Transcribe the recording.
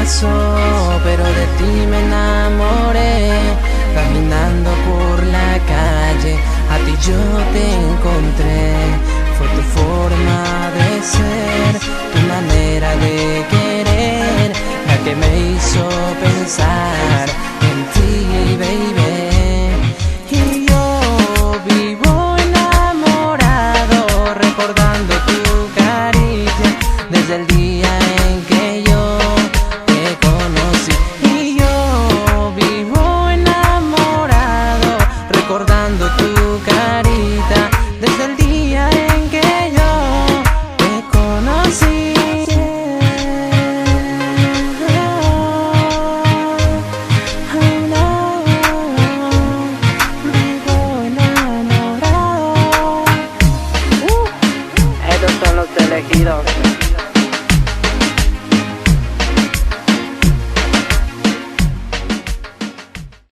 pasó, pero de ti me enamoré. Caminando por la calle, a ti yo te encontré. Fue tu forma de ser, tu manera de querer, la que me hizo pensar en ti, baby. Y yo vivo enamorado, recordando tu caricia desde el día en que yo te conocí. Y yo vivo enamorado, recordando tu carita desde el día en que yo te conocí. Vivo enamorado. Estos son los elegidos.